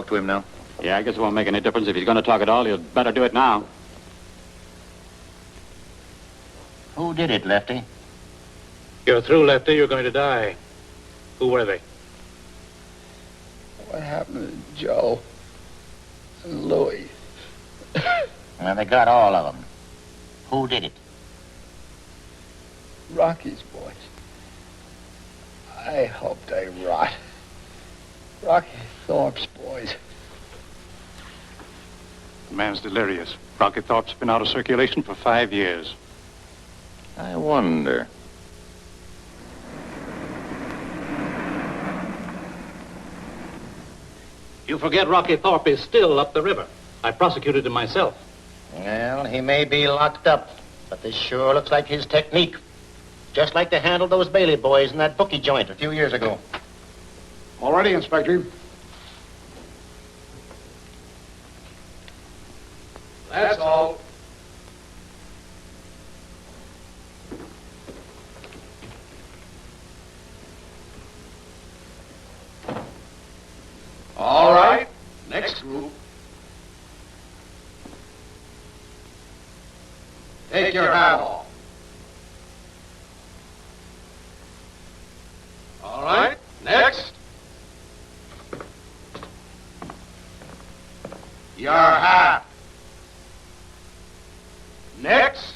to him now. Yeah, I guess it won't make any difference. If he's going to talk at all, you'd better do it now. Who did it, Lefty? You're through, Lefty. You're going to die. Who were they? What happened to Joe and Louie? Well, they got all of them. Who did it? Rocky's boys. I hope they rot. Rocky Thorpe's boys. The man's delirious. Rocky Thorpe's been out of circulation for 5 years. I wonder. You forget Rocky Thorpe is still up the river. I prosecuted him myself. Well, he may be locked up, but this sure looks like his technique. Just like they handled those Bailey boys in that bookie joint a few years ago. All ready, Inspector. That's all. All right. Next group. Take your hat off. All right. Next. Your hat. Next.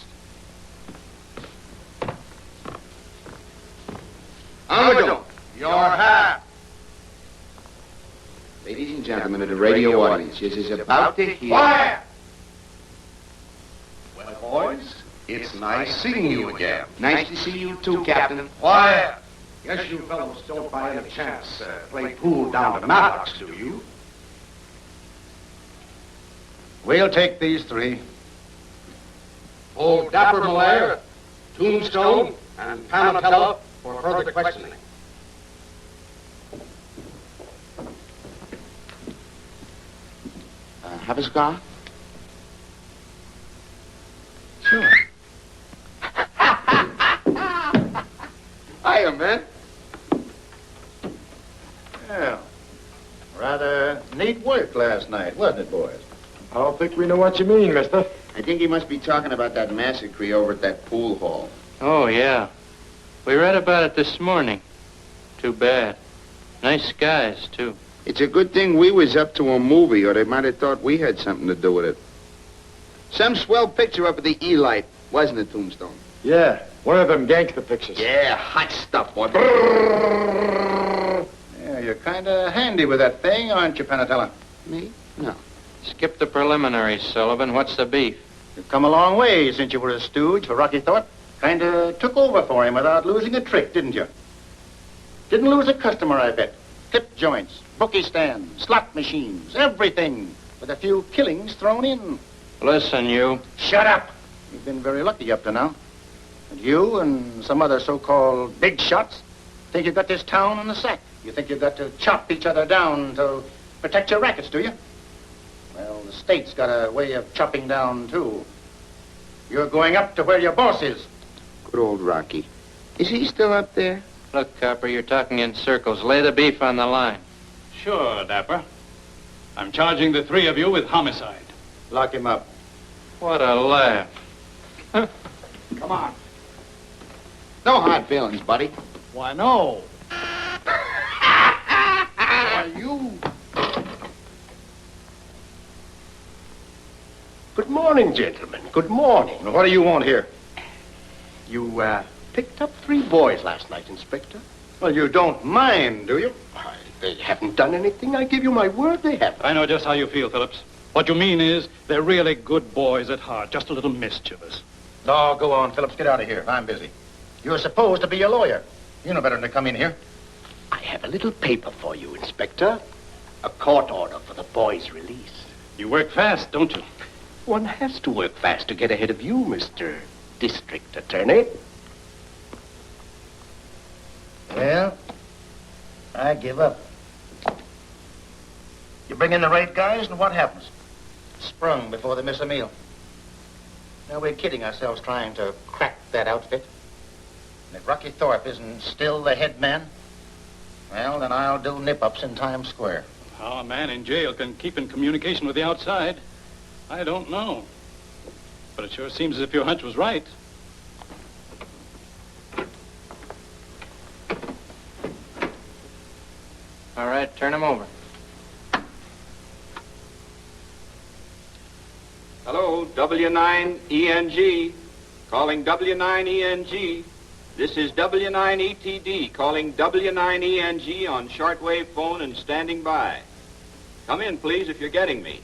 Armadillo. Your hat. Ladies and gentlemen of the radio audience, this is about to hear... Quiet! Well, boys, it's nice seeing you again. Nice to see you too, Captain. Quiet! Guess you fellows don't by any chance play pool down to Maddox, do you? We'll take these three. Old Dapper Malaire, Tombstone, and Panatella for further questioning. Have a cigar? Sure. Hiya, man. Yeah. Rather neat work last night, wasn't it, boys? I don't think we know what you mean, mister. I think he must be talking about that massacre over at that pool hall. Oh, yeah. We read about it this morning. Too bad. Nice guys, too. It's a good thing we was up to a movie, or they might have thought we had something to do with it. Some swell picture up at the E-Light, wasn't it, Tombstone? Yeah, one of them gangster pictures. Yeah, hot stuff, boy. Yeah, you're kind of handy with that thing, aren't you, Panatella? Me? No. Skip the preliminaries, Sullivan. What's the beef? You've come a long way since you were a stooge for Rocky Thorpe. Kind of took over for him without losing a trick, didn't you? Didn't lose a customer, I bet. Tip joints, bookie stands, slot machines, everything, with a few killings thrown in. Listen, you. Shut up! You've been very lucky up to now. And you and some other so-called big shots think you've got this town in the sack. You think you've got to chop each other down to protect your rackets, do you? Well, the state's got a way of chopping down, too. You're going up to where your boss is. Good old Rocky. Is he still up there? Look, Copper, you're talking in circles. Lay the beef on the line. Sure, Dapper. I'm charging the three of you with homicide. Lock him up. What a laugh. Come on. No hard feelings, buddy. Why, no. Why, you... Good morning, gentlemen. Good morning. What do you want here? You, picked up 3 boys last night, Inspector. Well, you don't mind, do you? Why, they haven't done anything. I give you my word they haven't. I know just how you feel, Phillips. What you mean is they're really good boys at heart, just a little mischievous. No, go on, Phillips. Get out of here. I'm busy. You're supposed to be a lawyer. You know better than to come in here. I have a little paper for you, Inspector. A court order for the boys' release. You work fast, don't you? One has to work fast to get ahead of you, Mr. District Attorney. Well, I give up. You bring in the right guys, and what happens? Sprung before they miss a meal. Now, we're kidding ourselves trying to crack that outfit. And if Rocky Thorpe isn't still the head man, well, then I'll do nip-ups in Times Square. How a man in jail can keep in communication with the outside, I don't know. But it sure seems as if your hunch was right. All right, turn him over. Hello, W9ENG. Calling W9ENG. This is W9ETD calling W9ENG on shortwave phone and standing by. Come in, please, if you're getting me.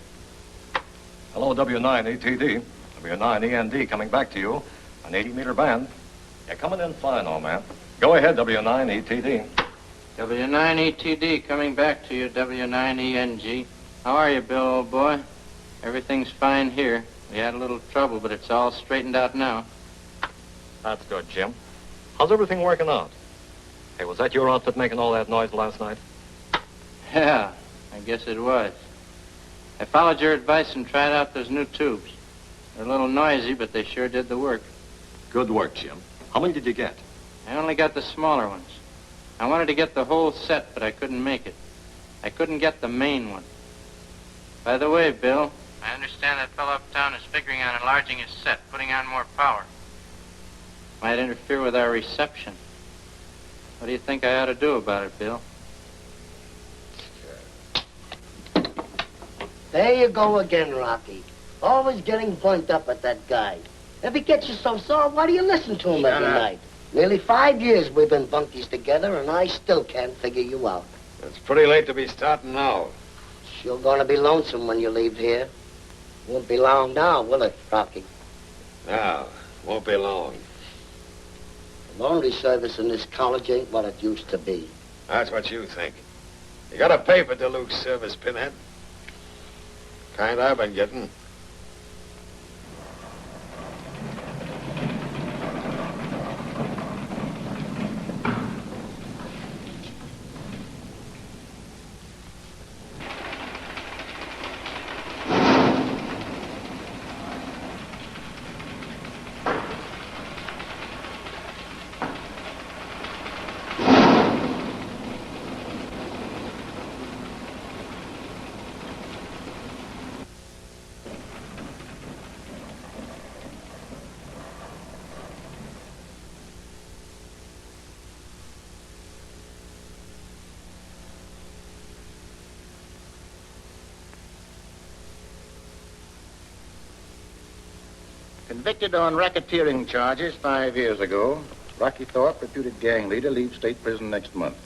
Hello, W9ETD. W9END coming back to you. An 80-meter band. You're coming in fine, old man. Go ahead, W9ETD. W9ETD coming back to you, W9ENG. How are you, Bill, old boy? Everything's fine here. We had a little trouble, but it's all straightened out now. That's good, Jim. How's everything working out? Hey, was that your outfit making all that noise last night? Yeah, I guess it was. I followed your advice and tried out those new tubes. They're a little noisy, but they sure did the work. Good work, Jim. How many did you get? I only got the smaller ones. I wanted to get the whole set, but I couldn't make it. I couldn't get the main one. By the way, Bill, I understand that fellow uptown is figuring on enlarging his set, putting on more power. Might interfere with our reception. What do you think I ought to do about it, Bill? There you go again, Rocky. Always getting bunked up at that guy. If he gets you so sore, why do you listen to him every night? Nearly 5 years we've been bunkies together, and I still can't figure you out. It's pretty late to be starting now. Sure gonna be lonesome when you leave here. Won't be long now, will it, Rocky? No, won't be long. The laundry service in this college ain't what it used to be. That's what you think. You gotta pay for Duluth's service, Pinhead. Kind I've been getting. Convicted on racketeering charges 5 years ago, Rocky Thorpe, reputed gang leader, leaves state prison next month.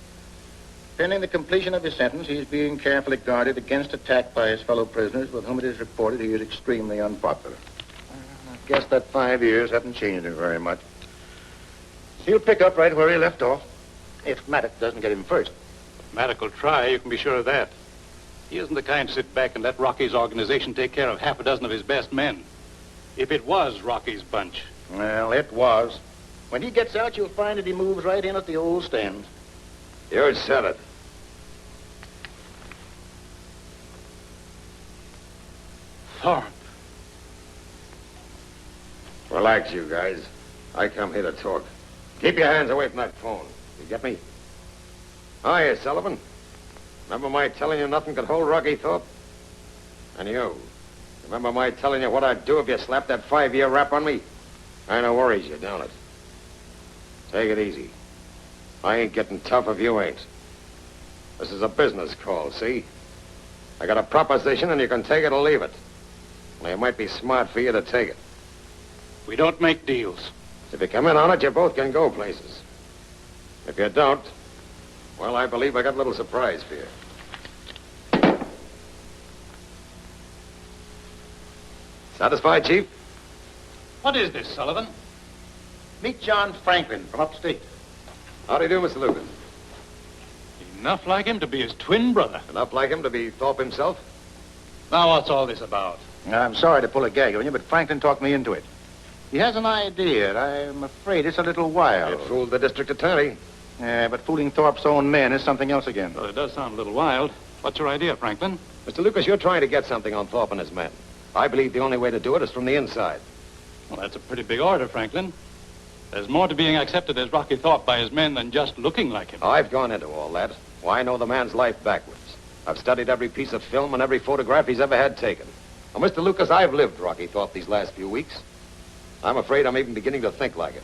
Pending the completion of his sentence, he is being carefully guarded against attack by his fellow prisoners, with whom it is reported he is extremely unpopular. I guess that 5 years haven't changed him very much. He'll pick up right where he left off, if Maddox doesn't get him first. Maddox will try, you can be sure of that. He isn't the kind to sit back and let Rocky's organization take care of half a dozen of his best men. If it was Rocky's bunch. Well, it was. When he gets out, you'll find that he moves right in at the old stand. You said it. Thorpe. Relax, you guys. I come here to talk. Keep your hands away from that phone. You get me? Hiya, Sullivan. Remember my telling you nothing could hold Rocky Thorpe? And you? Remember my telling you what I'd do if you slapped that 5-year rap on me? I know worries you, don't it? Take it easy. I ain't getting tough if you ain't. This is a business call, see? I got a proposition and you can take it or leave it. Only it might be smart for you to take it. We don't make deals. If you come in on it, you both can go places. If you don't, well, I believe I got a little surprise for you. Satisfied, Chief? What is this, Sullivan? Meet John Franklin from upstate. How do you do, Mr. Lucas? Enough like him to be his twin brother. Enough like him to be Thorpe himself? Now, what's all this about? I'm sorry to pull a gag on you, but Franklin talked me into it. He has an idea. I'm afraid it's a little wild. It fooled the district attorney. Yeah, but fooling Thorpe's own men is something else again. Well, it does sound a little wild. What's your idea, Franklin? Mr. Lucas, you're trying to get something on Thorpe and his men. I believe the only way to do it is from the inside. Well, that's a pretty big order, Franklin. There's more to being accepted as Rocky Thorpe by his men than just looking like him. I've gone into all that. Well, I know the man's life backwards. I've studied every piece of film and every photograph he's ever had taken. Well, Mr. Lucas, I've lived Rocky Thorpe these last few weeks. I'm afraid I'm even beginning to think like it.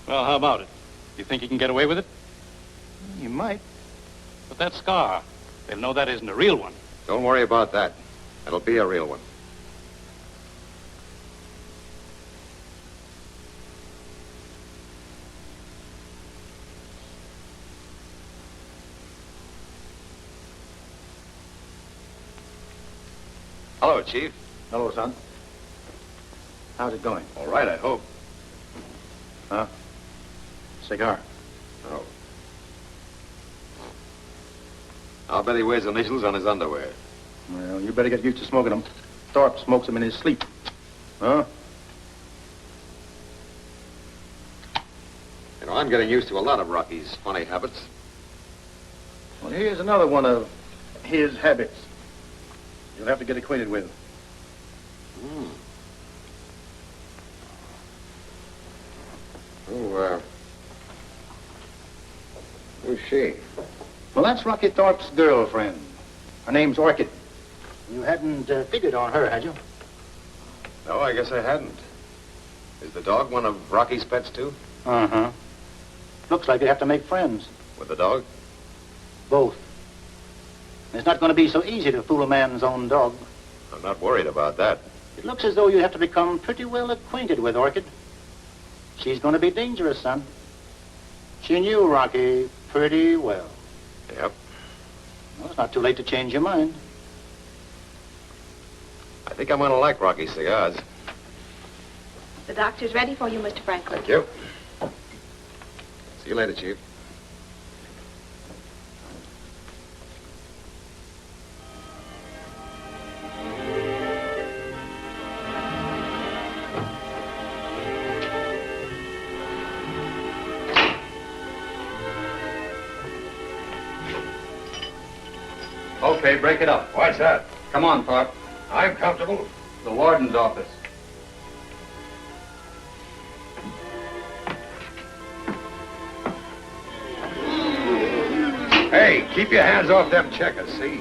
Well, how about it? You think you can get away with it? You might. But that scar, they'll know that isn't a real one. Don't worry about that. It'll be a real one. Hello, Chief. Hello, son. How's it going? All right, I hope. Huh? Cigar. Oh. I'll bet he wears initials on his underwear. Well, you better get used to smoking them. Thorpe smokes them in his sleep. Huh? You know, I'm getting used to a lot of Rocky's funny habits. Well, here's another one of his habits. You'll have to get acquainted with. Who's she? Well, that's Rocky Thorpe's girlfriend. Her name's Orchid. You hadn't figured on her, had you? No, I guess I hadn't. Is the dog one of Rocky's pets, too? Uh-huh. Looks like you have to make friends. With the dog? Both. It's not going to be so easy to fool a man's own dog. I'm not worried about that. It looks as though you have to become pretty well acquainted with Orchid. She's going to be dangerous, son. She knew Rocky pretty well. Yep. Well, it's not too late to change your mind. I think I'm going to like Rocky's cigars. The doctor's ready for you, Mr. Franklin. Thank you. See you later, Chief. Okay, break it up. What's that? Come on, Thorpe. I'm comfortable. The warden's office. Hey, keep your hands off them checkers, see?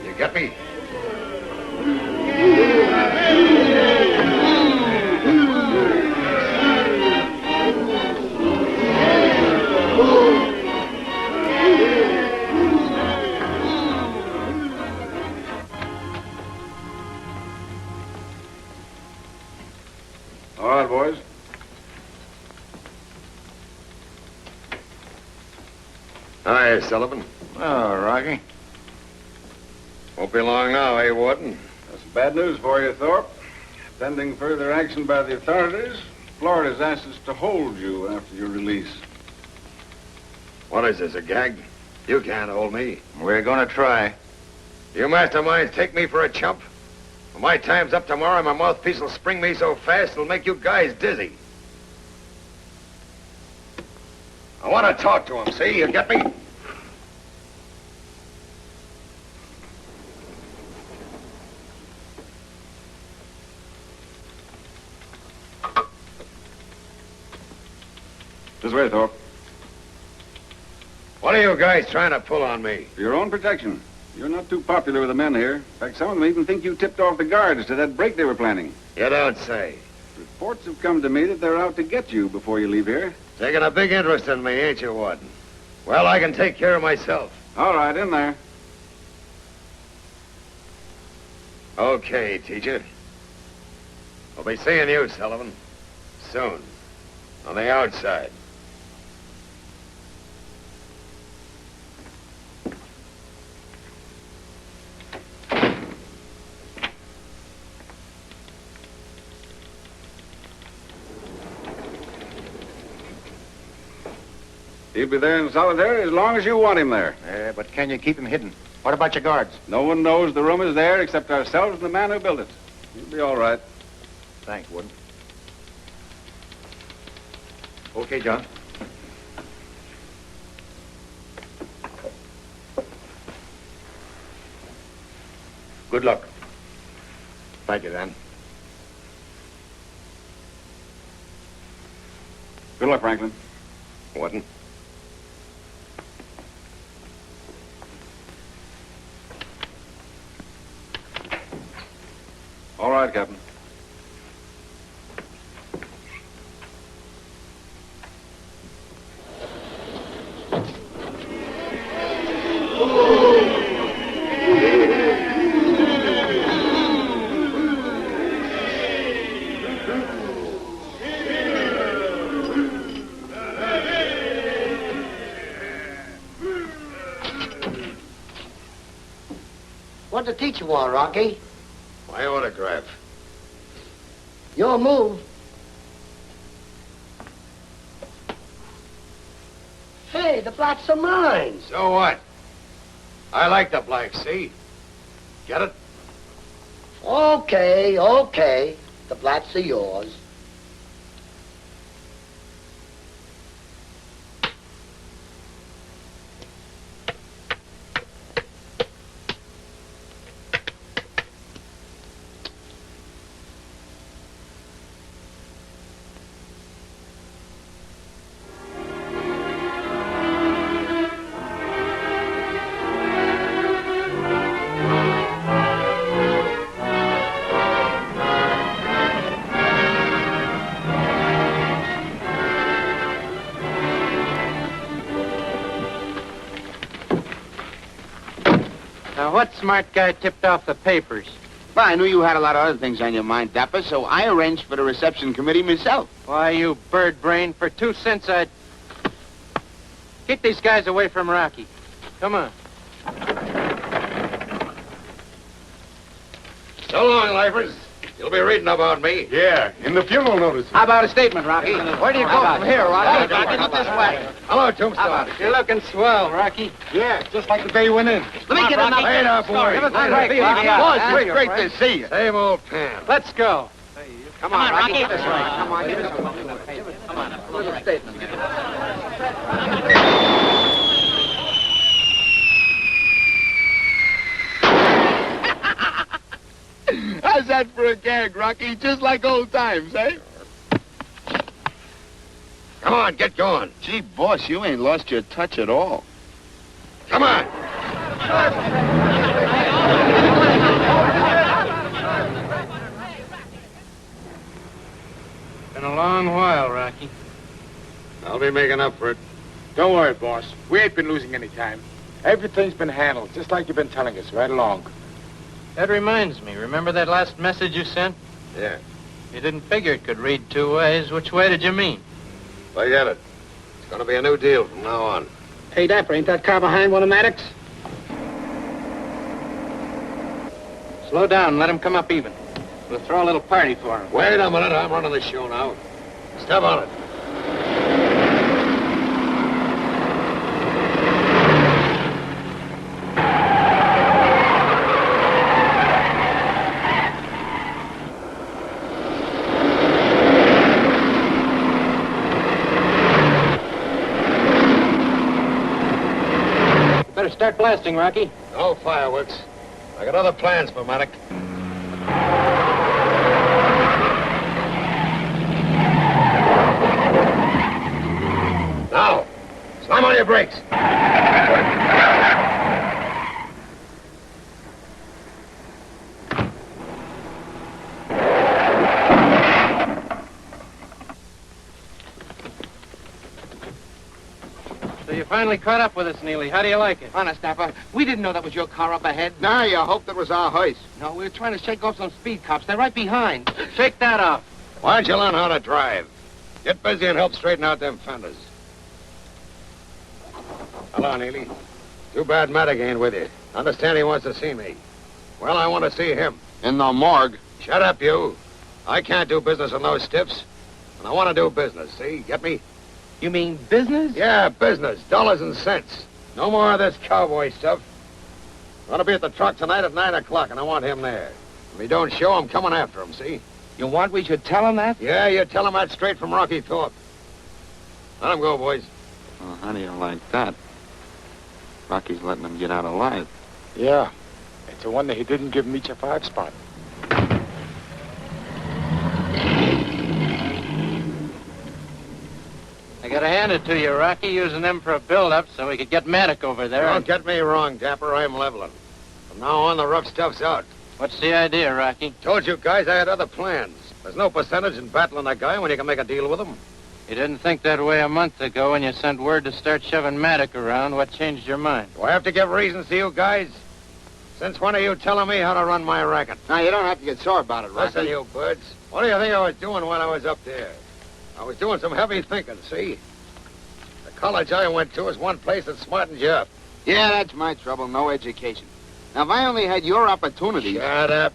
You get me? All right, boys. Hi, Sullivan. Oh, Rocky. Won't be long now, eh, Warden? That's bad news for you, Thorpe. Pending further action by the authorities, Florida's asked us to hold you after your release. What is this, a gag? You can't hold me. We're going to try. You masterminds take me for a chump? When my time's up tomorrow, my mouthpiece will spring me so fast it'll make you guys dizzy. I want to talk to him, see? You get me? This way, Thorpe. What are you guys trying to pull on me? For your own protection. You're not too popular with the men here. In fact, some of them even think you tipped off the guards to that break they were planning. You don't say. Reports have come to me that they're out to get you before you leave here. Taking a big interest in me, ain't you, Warden? Well, I can take care of myself. All right, in there. Okay, teacher. We'll be seeing you, Sullivan. Soon. On the outside. He'll be there in solitary as long as you want him there. But can you keep him hidden? What about your guards? No one knows the room is there except ourselves and the man who built it. He'll be all right. Thanks, Warden. Okay, John. Good luck. Thank you, Dan. Good luck, Franklin. Warden. All right, Captain. What'd the teacher want, Rocky? My autograph. Your move. Hey, the blacks are mine. So what? I like the blacks, see? Get it? Okay, okay. The blacks are yours. Now, what smart guy tipped off the papers? Well, I knew you had a lot of other things on your mind, Dapper, so I arranged for the reception committee myself. Why, you bird brain, for 2 cents I'd... Get these guys away from Rocky. Come on. So long, lifers. You'll be reading about me. Yeah, in the funeral notice. How about a statement, Rocky? Where do you go from here, Rocky? Not this way. Hello, Tombstone. You're looking swell, Rocky. Yeah, just like the day you went in. Let me get him up. Wait up, boy. Give us a break, Rocky. Boys, it's great to see you. Same old pan. Let's go. Come on, Rocky. This way. Come on, give us a Come on, a little statement. How's that for a gag, Rocky? Just like old times, eh? Come on, get going. Gee, boss, you ain't lost your touch at all. Come on. Been a long while, Rocky. I'll be making up for it. Don't worry, boss. We ain't been losing any time. Everything's been handled, just like you've been telling us right along. That reminds me. Remember that last message you sent? Yeah. You didn't figure it could read 2 ways. Which way did you mean? Forget it. It's going to be a new deal from now on. Hey, Dapper, ain't that car behind one of Maddox? Slow down and let him come up even. We'll throw a little party for him. Wait a minute. I'm running the show now. Step on it. Better start blasting, Rocky. No fireworks. I got other plans for Maddox. Now, slam on your brakes. So you finally caught up with us, Neely. How do you like it? Honest, Dapper, we didn't know that was your car up ahead. Nah, you hoped it was our hearse. No, we were trying to shake off some speed cops. They're right behind. Shake that off. Why don't you learn how to drive? Get busy and help straighten out them fenders. Hello, Neely. Too bad Maddox ain't with you. Understand he wants to see me. Well, I want to see him. In the morgue. Shut up, you. I can't do business with those stiffs. And I want to do business, see? Get me? You mean business? Yeah, business. Dollars and cents. No more of this cowboy stuff. I'm going to be at the truck tonight at 9 o'clock, and I want him there. If he don't show, I'm coming after him, see? You want we should tell him that? Yeah, you tell him that straight from Rocky Thorpe. Let him go, boys. Well, how do you like that? Rocky's letting him get out alive. Yeah. It's a wonder he didn't give Meech a 5-spot. I gotta hand it to you, Rocky, using them for a build-up so we could get Maddox over there. Don't get me wrong, Dapper. I'm leveling. From now on, the rough stuff's out. What's the idea, Rocky? Told you guys I had other plans. There's no percentage in battling a guy when you can make a deal with him. You didn't think that way a month ago when you sent word to start shoving Maddock around. What changed your mind? Do I have to give reasons to you guys? Since when are you telling me how to run my racket? Now, you don't have to get sore about it, Rocky. Listen, you birds. What do you think I was doing while I was up there? I was doing some heavy thinking, see? The college I went to is one place that smartens you up. Yeah, that's my trouble. No education. Now, if I only had your opportunity... Shut up.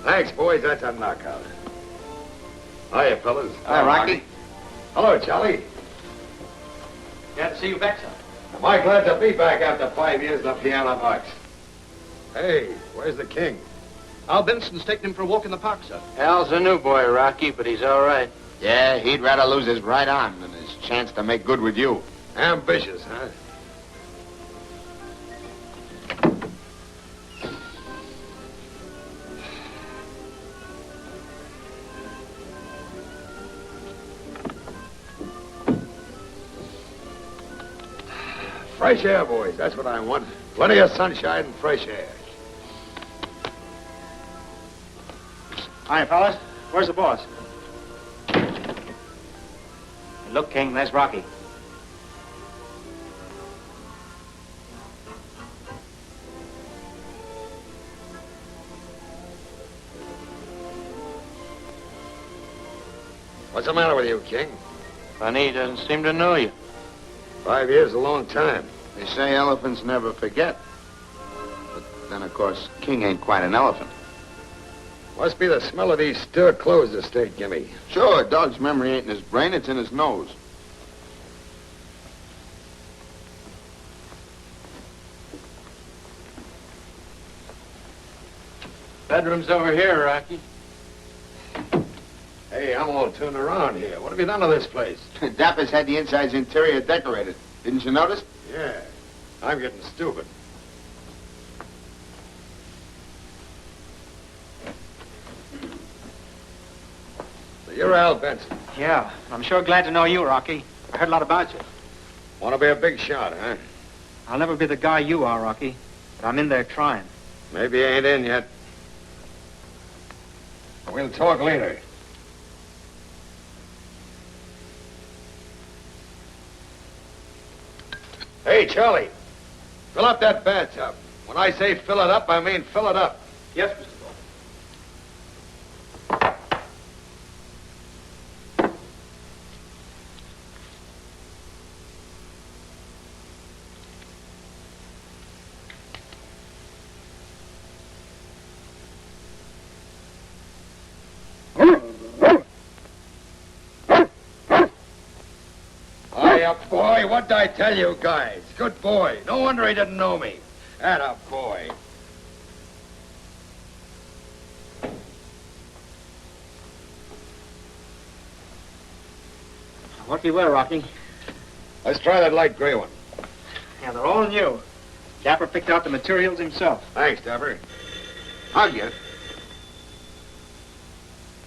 Thanks, boys. That's a knockout. Hiya, fellas. Hi, Rocky. Hello, Charlie. Glad to see you back, sir. Am I glad to be back after 5 years in the piano box? Hey, where's the king? Al Benson's taking him for a walk in the park, sir. Al's a new boy, Rocky, but he's all right. Yeah, he'd rather lose his right arm than his chance to make good with you. Ambitious, huh? Fresh air, boys. That's what I want. Plenty of sunshine and fresh air. Hi, fellas. Where's the boss? Look, King, there's Rocky. What's the matter with you, King? Funny, he doesn't seem to know you. 5 years is a long time. They say elephants never forget. But then, of course, King ain't quite an elephant. Must be the smell of these stir clothes the state give me. Sure, a dog's memory ain't in his brain, it's in his nose. Bedroom's over here, Rocky. Hey, I'm all turned around here. What have you done to this place? Dapper's had the inside's interior decorated. Didn't you notice? Yeah, I'm getting stupid. So you're Al Benson. Yeah, I'm sure glad to know you, Rocky. I heard a lot about you. Want to be a big shot, huh? I'll never be the guy you are, Rocky, but I'm in there trying. Maybe you ain't in yet. We'll talk later. Hey, Charlie, fill up that bathtub. When I say fill it up, I mean fill it up. Yes, Mr. Ball. Hiya, boy. What'd I tell you guys? Good boy. No wonder he didn't know me. Atta boy. What we wear, Rocky? Let's try that light gray one. Yeah, they're all new. Dapper picked out the materials himself. Thanks, Dapper. I'll get it.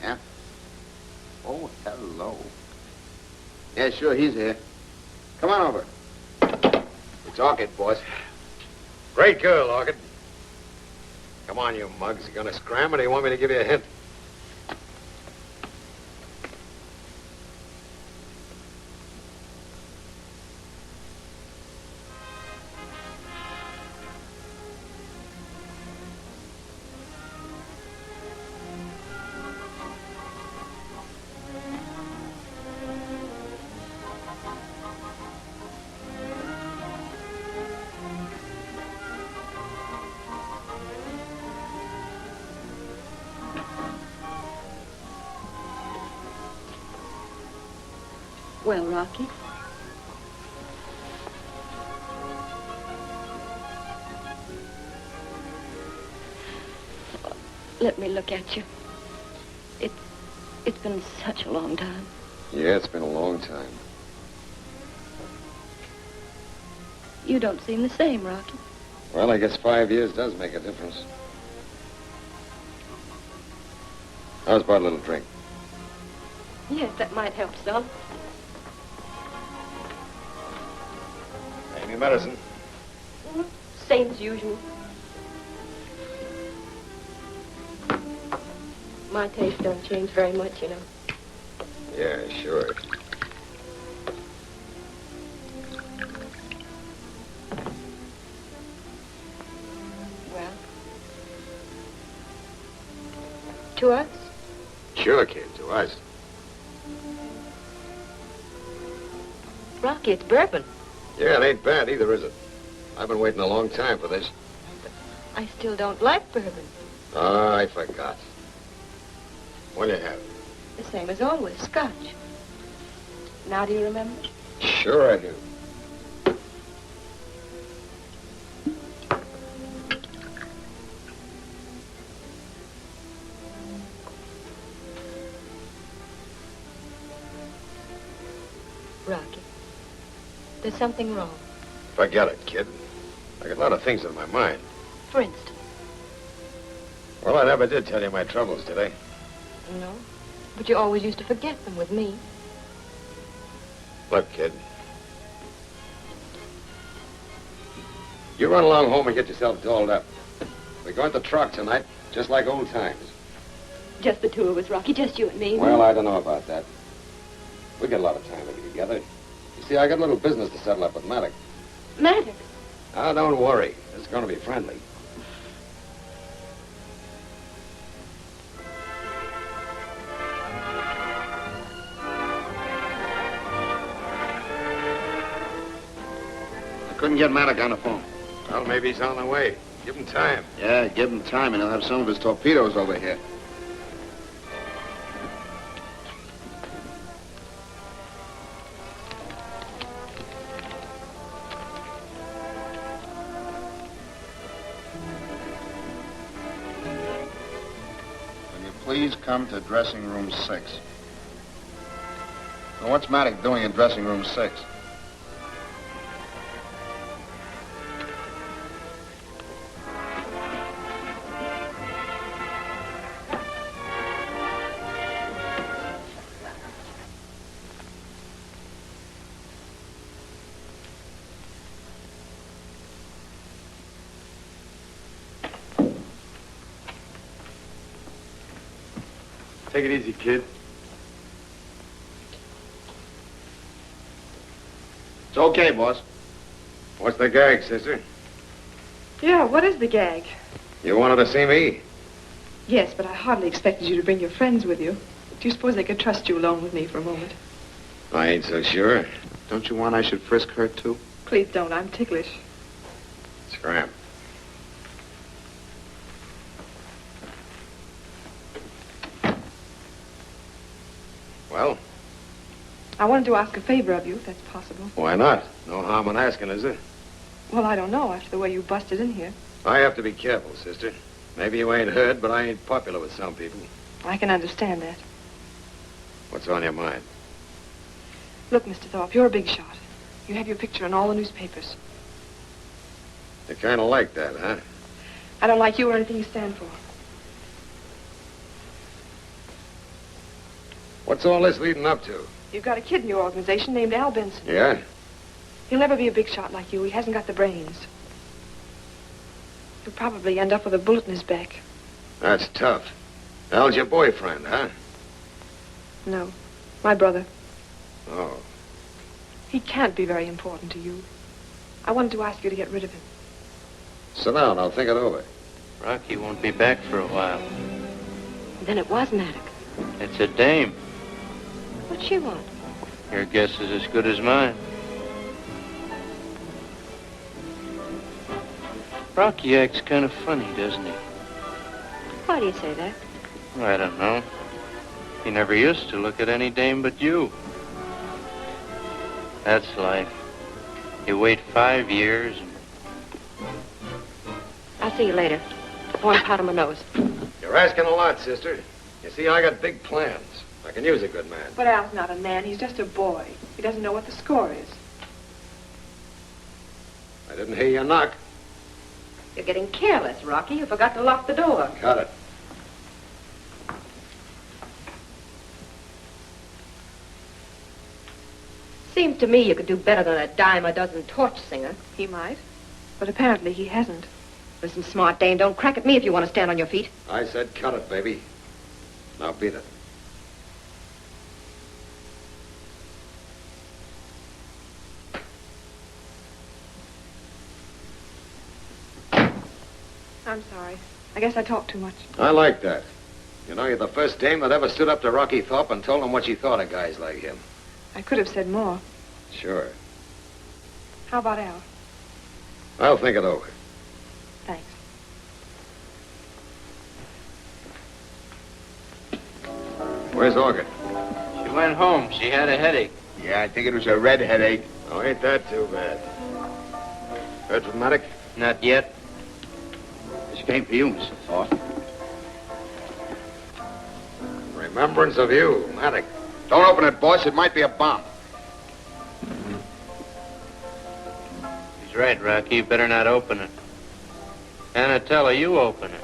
Yeah? Oh, hello. Yeah, sure, he's here. Come on over. It's Orchid, boss. Great girl, Orchid. Come on, you mugs. You gonna scram or do you want me to give you a hint? Well, Rocky? Let me look at you. It's been such a long time. Yeah, it's been a long time. You don't seem the same, Rocky. Well, I guess 5 years does make a difference. How's about a little drink? Yes, that might help some. Any medicine? Same as usual. My taste don't change very much, you know. Yeah, sure. Well, to us? Sure, kid, to us. Rocky, it's bourbon. Yeah, it ain't bad either, is it? I've been waiting a long time for this. I still don't like bourbon. Oh, I forgot. What'll you have? The same as always, Scotch. Now do you remember? Sure I do. Rocky, there's something wrong. Forget it, kid. I got a lot of things on my mind. For instance? Well, I never did tell you my troubles, did I? No, but you always used to forget them with me. Look, kid. You run along home and get yourself dolled up. We're going to Trout tonight, just like old times. Just the two of us, Rocky, just you and me. Well, I don't know about that. We got a lot of time to be together. You see, I got a little business to settle up with Maddox. Maddox? Oh, don't worry. It's going to be friendly. I couldn't get Maddox on the phone. Well, maybe he's on the way. Give him time. Yeah, give him time and he'll have some of his torpedoes over here. Will you please come to dressing room 6? Now, what's Maddox doing in dressing room 6? Take it easy, kid. It's okay, boss. What's the gag, sister? Yeah, what is the gag? You wanted to see me? Yes, but I hardly expected you to bring your friends with you. Do you suppose they could trust you alone with me for a moment? I ain't so sure. Don't you want I should frisk her, too? Please don't. I'm ticklish. Scram. Well, I wanted to ask a favor of you, if that's possible. why not? No harm in asking, is there? Well, I don't know after the way you busted in here. I have to be careful, sister. Maybe you ain't heard, but I ain't popular with some people. I can understand that. What's on your mind? Look, Mr. Thorpe, you're a big shot. You have your picture in all the newspapers. You kind of like that, huh? I don't like you or anything you stand for. What's all this leading up to? You've got a kid in your organization named Al Benson. Yeah? He'll never be a big shot like you. He hasn't got the brains. He'll probably end up with a bullet in his back. That's tough. Al's your boyfriend, huh? No, my brother. Oh. He can't be very important to you. I wanted to ask you to get rid of him. Sit down. I'll think it over. Rocky won't be back for a while. Then it was Maddox. It's a dame. What'd she want? Your guess is as good as mine. Rocky acts kind of funny, doesn't he? Why do you say that? I don't know. He never used to look at any dame but you. That's life. You wait 5 years and... I'll see you later. One powder my nose. You're asking a lot, sister. You see, I got big plans. I can use a good man. But Al's not a man. He's just a boy. He doesn't know what the score is. I didn't hear you knock. You're getting careless, Rocky. You forgot to lock the door. Cut it. Seems to me you could do better than a dime a dozen torch singer. He might. But apparently he hasn't. Listen, smart dame, don't crack at me if you want to stand on your feet. I said cut it, baby. Now beat it. I'm sorry. I guess I talked too much. I like that. You know, you're the first dame that ever stood up to Rocky Thorpe and told him what she thought of guys like him. I could have said more. Sure. How about Al? I'll think it over. Thanks. Where's Olga? She went home. She had a headache. Yeah, I think it was a red headache. Oh, ain't that too bad. Heard from Maddox? Not yet. This came for you, Mr. Thorpe. Remembrance of you, Maddox. Don't open it, boss. It might be a bomb. He's right, Rocky. You better not open it. Anatella, you open it.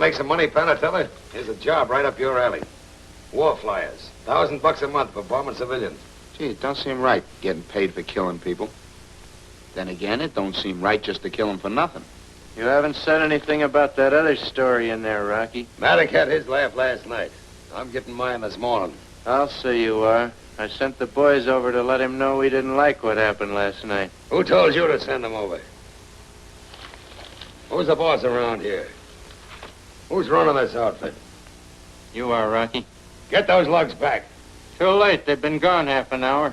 Make some money, Panatella? Here's a job right up your alley. War flyers. $1,000 a month for bombing civilians. Gee, it don't seem right, getting paid for killing people. Then again, it don't seem right just to kill them for nothing. You haven't said anything about that other story in there, Rocky. Maddox had his laugh last night. I'm getting mine this morning. I'll say you are. I sent the boys over to let him know we didn't like what happened last night. Who told you to send them over? Who's the boss around here? Who's running this outfit? You are, Rocky. Get those lugs back. Too late. They've been gone half an hour.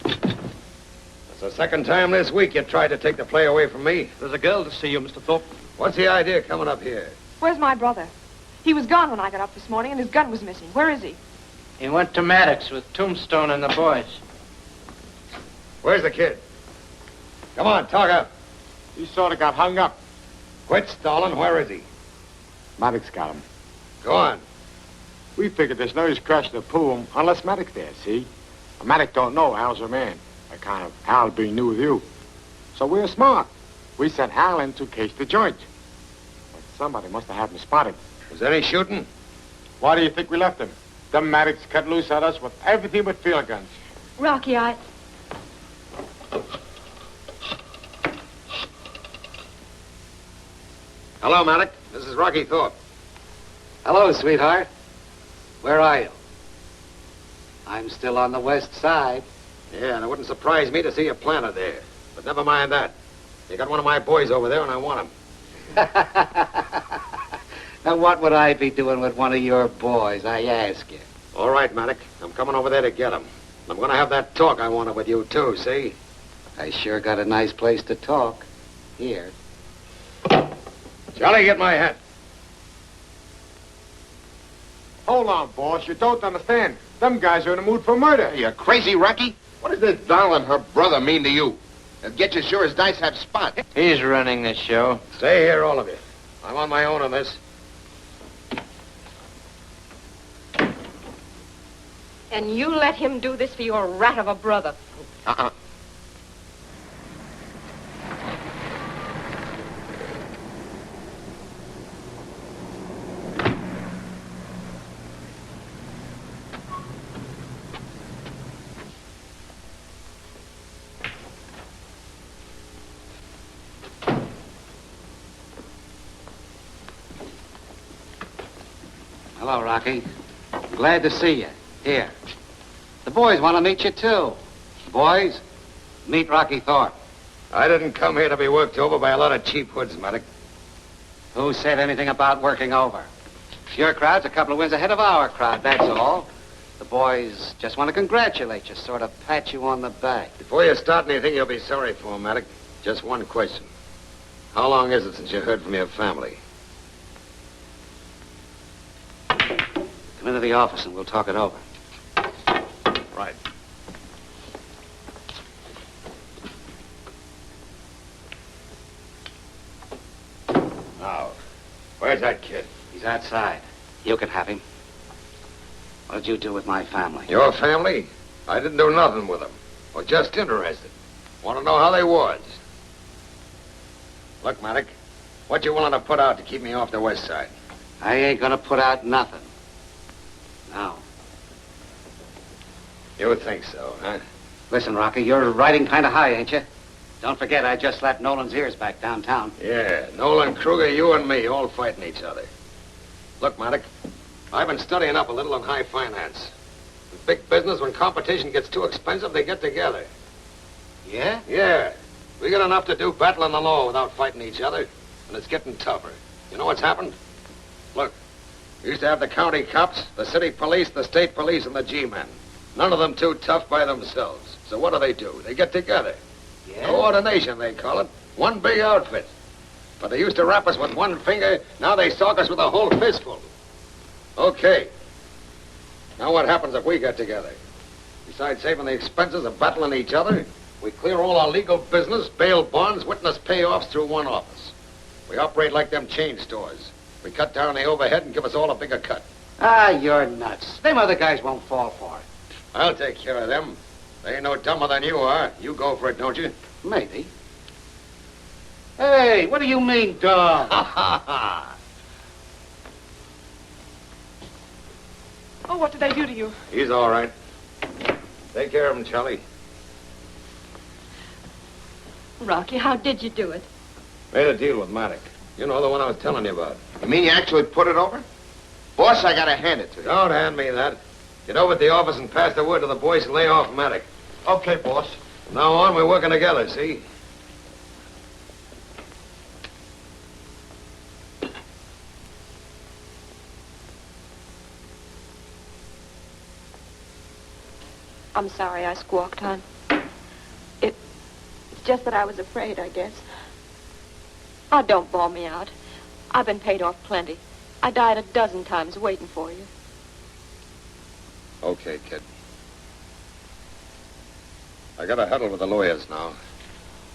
That's the second time this week you tried to take the play away from me. There's a girl to see you, Mr. Thorpe. What's the idea coming up here? Where's my brother? He was gone when I got up this morning, and his gun was missing. Where is he? He went to Maddox with Tombstone and the boys. Where's the kid? Come on, talk up. He sort of got hung up. Quit stalling. Where is he? Maddox got him. Go on. We figured there's no use crashing the pool unless Maddox there, see? Maddox don't know Al's her man. Kind of Al being new with you. So we're smart. We sent Al in to case the joint. But somebody must have had him spotted. Was there any shooting? Why do you think we left him? Them Maddox cut loose at us with everything but field guns. Rocky, Hello, Maddox. This is Rocky Thorpe. Hello, sweetheart. Where are you? I'm still on the west side. Yeah, and it wouldn't surprise me to see you planted there. But never mind that. You got one of my boys over there, and I want him. Now, what would I be doing with one of your boys, I ask you? All right, Maddox. I'm coming over there to get him. I'm going to have that talk I wanted with you, too, see? I sure got a nice place to talk. Here. Charlie, get my hat. Hold on, boss. You don't understand. Them guys are in the mood for murder. You crazy, Rocky? What does this doll and her brother mean to you? They'll get you sure as dice have spot. He's running the show. Stay here, all of you. I'm on my own on this. And you let him do this for your rat of a brother. Uh-uh. Hello, Rocky. Glad to see you. Here. The boys want to meet you, too. Boys, meet Rocky Thorpe. I didn't come here to be worked over by a lot of cheap hoods, Maddox. Who said anything about working over? Your crowd's a couple of wins ahead of our crowd, that's all. The boys just want to congratulate you, sort of pat you on the back. Before you start anything you'll be sorry for, Maddox, just one question. How long is it since you heard from your family? Come into the office and we'll talk it over. Right. that kid? He's outside. You can have him. What did you do with my family? Your family? I didn't do nothing with them. I was just interested. Want to know how they was. Look, Maddox, what you willing to put out to keep me off the west side? I ain't gonna put out nothing. No. You think so, huh? Listen, Rocky, you're riding kind of high, ain't you? Don't forget, I just slapped Nolan's ears back downtown. Yeah, Nolan, Kruger, you and me all fighting each other. Look, Maddox, I've been studying up a little on high finance. In big business, when competition gets too expensive, they get together. Yeah? Yeah. We got enough to do battling the law without fighting each other, and it's getting tougher. You know what's happened? Look, we used to have the county cops, the city police, the state police, and the G-men. None of them too tough by themselves. So what do? They get together. Yeah? Coordination, they call it. One big outfit. But they used to wrap us with one finger. Now they sock us with a whole fistful. Okay. Now what happens if we get together? Besides saving the expenses of battling each other, we clear all our legal business, bail bonds, witness payoffs through one office. We operate like them chain stores. We cut down the overhead and give us all a bigger cut. Ah, you're nuts. Them other guys won't fall for it. I'll take care of them. They ain't no dumber than you are. You go for it, don't you? Maybe. Hey, what do you mean, dog? Oh, what did they do to you? He's all right. Take care of him, Charlie. Rocky, how did you do it? Made a deal with Maddox. You know, the one I was telling you about. You mean you actually put it over? Boss, I gotta hand it to you. Don't hand me that. Get over to the office and pass the word to the boys and lay off Maddox. Okay, boss. From now on, we're working together, see? I'm sorry I squawked, hon. It's just that I was afraid, I guess. Oh, don't bawl me out. I've been paid off plenty. I died a dozen times waiting for you. Okay, kid. I got a huddle with the lawyers now.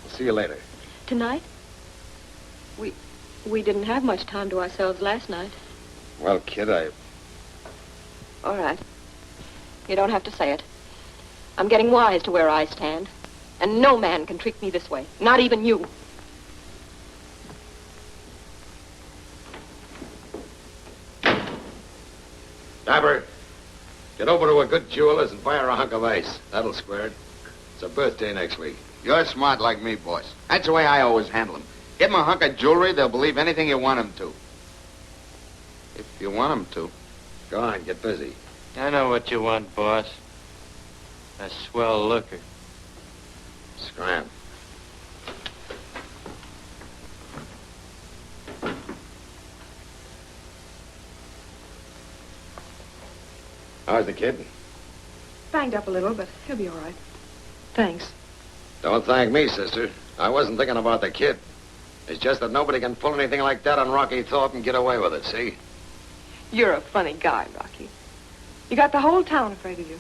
I'll see you later. Tonight? We didn't have much time to ourselves last night. Well, kid, All right. You don't have to say it. I'm getting wise to where I stand. And no man can treat me this way. Not even you. Dabber, get over to a good jeweler's and buy her a hunk of ice. That'll square it. It's her birthday next week. You're smart like me, boss. That's the way I always handle them. Give them a hunk of jewelry, they'll believe anything you want them to. If you want them to. Go on, get busy. I know what you want, boss. A swell looker. Scram. How's the kid? Banged up a little, but he'll be all right. Thanks. Don't thank me, sister. I wasn't thinking about the kid. It's just that nobody can pull anything like that on Rocky Thorpe and get away with it, see? You're a funny guy, Rocky. You got the whole town afraid of you.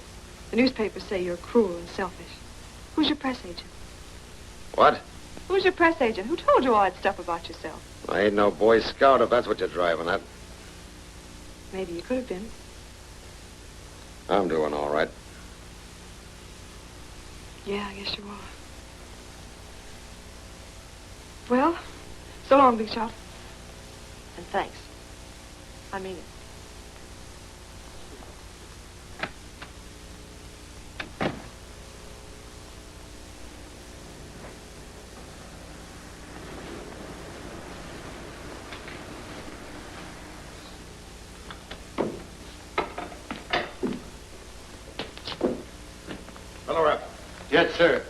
The newspapers say you're cruel and selfish. Who's your press agent? What? Who's your press agent? Who told you all that stuff about yourself? I ain't no Boy Scout if that's what you're driving at. Maybe you could have been. I'm doing all right. Yeah, I guess you are. Well, so long, Big Shot. And thanks. I mean it. Hello, Rep. Yes, sir.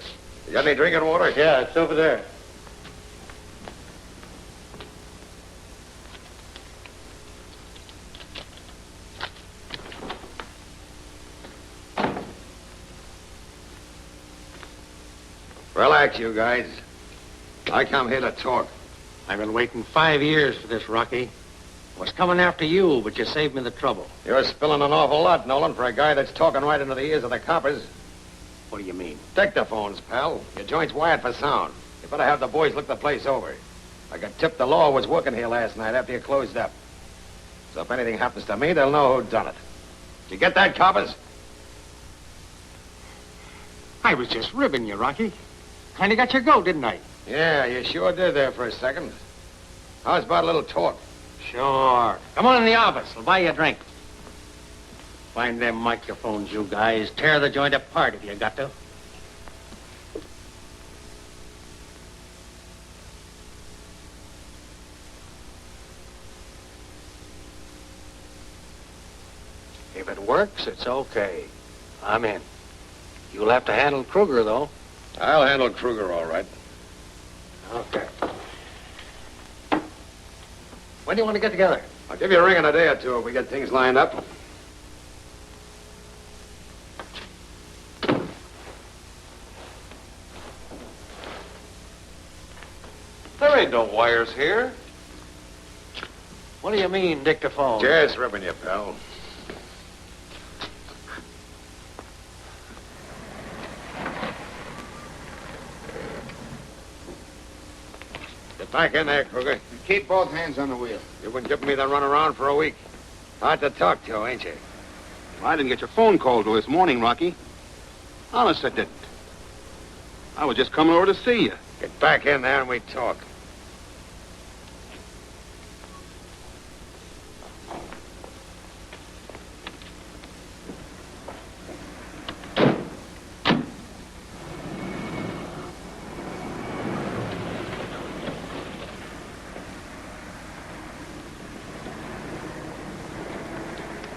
You got any drinking water? Yeah, it's over there. Relax, you guys. I come here to talk. I've been waiting 5 years for this, Rocky. I was coming after you, but you saved me the trouble. You're spilling an awful lot, Nolan, for a guy that's talking right into the ears of the coppers. What do you mean? Dictaphones, pal. Your joint's wired for sound. You better have the boys look the place over. I got tipped the law was working here last night after you closed up. So if anything happens to me, they'll know who done it. Did you get that, coppers? I was just ribbing you, Rocky. Kinda got your goat, didn't I? Yeah, you sure did there for a second. How's about a little talk? Sure. Come on in the office. I'll buy you a drink. Find them microphones, you guys. Tear the joint apart if you got to. If it works, it's okay. I'm in. You'll have to handle Kruger, though. I'll handle Kruger all right. Okay. When do you want to get together? I'll give you a ring in a day or two if we get things lined up. There ain't no wires here. What do you mean, dictaphone? Just ribbing you, pal. Get back in there, Kruger. Keep both hands on the wheel. You've been giving me the runaround for a week. Hard to talk to, ain't you? I didn't get your phone call till this morning, Rocky. Honest, I didn't. I was just coming over to see you. Get back in there and we talk.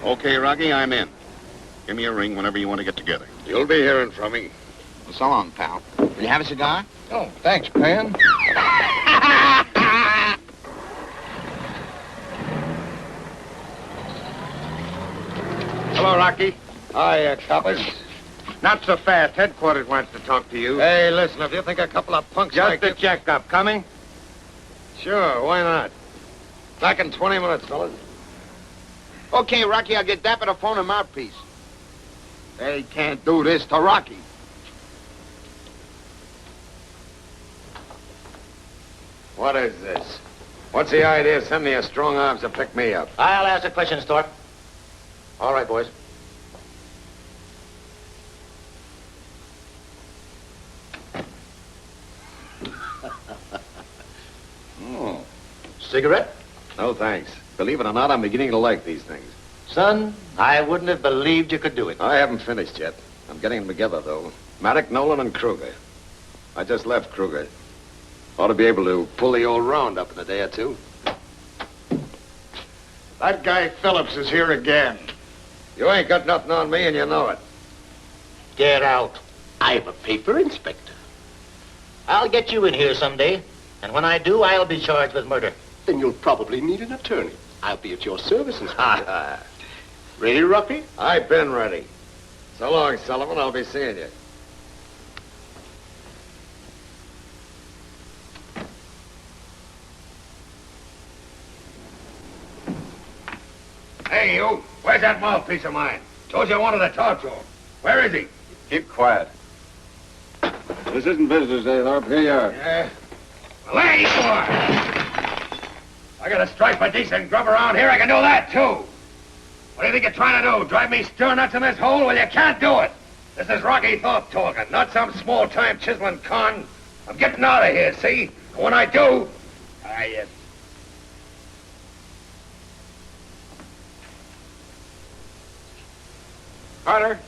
Okay, Rocky, I'm in. Give me a ring whenever you want to get together. You'll be hearing from me. Well, so long, pal. Will you have a cigar? Oh, thanks, Pan. Hello, Rocky. Hi, coppers. Not so fast. Headquarters wants to talk to you. Hey, listen, if you think a couple of punks Just like a checkup. Coming? Sure, why not? Back in 20 minutes, fellas. Okay, Rocky, I'll get Dapper to phone a mouthpiece. They can't do this to Rocky. What is this? What's the idea of sending your strong arms to pick me up? I'll ask the questions, Thorpe. All right, boys. Oh. Cigarette? No, thanks. Believe it or not, I'm beginning to like these things. Son, I wouldn't have believed you could do it. I haven't finished yet. I'm getting them together, though. Maddock, Nolan, and Kruger. I just left Kruger. Ought to be able to pull the old roundup in a day or two. That guy Phillips is here again. You ain't got nothing on me, and you know it. Get out. I'm a paper inspector. I'll get you in here someday, and when I do, I'll be charged with murder. Then you'll probably need an attorney. I'll be at your service, Inspector. Ready, Rocky? I've been ready. So long, Sullivan. I'll be seeing you. Hey, you. Where's that mouthpiece of mine? Told you I wanted to talk to him. Where is he? Keep quiet. This isn't business day, Thorpe. Here you are. Yeah. Well, there you are. I got to strike a decent grub around here. I can do that, too. What do you think you're trying to do? Drive me stir nuts in this hole? Well, you can't do it. This is Rocky Thorpe talking, not some small-time chiseling con. I'm getting out of here, see? And when I do, Carter.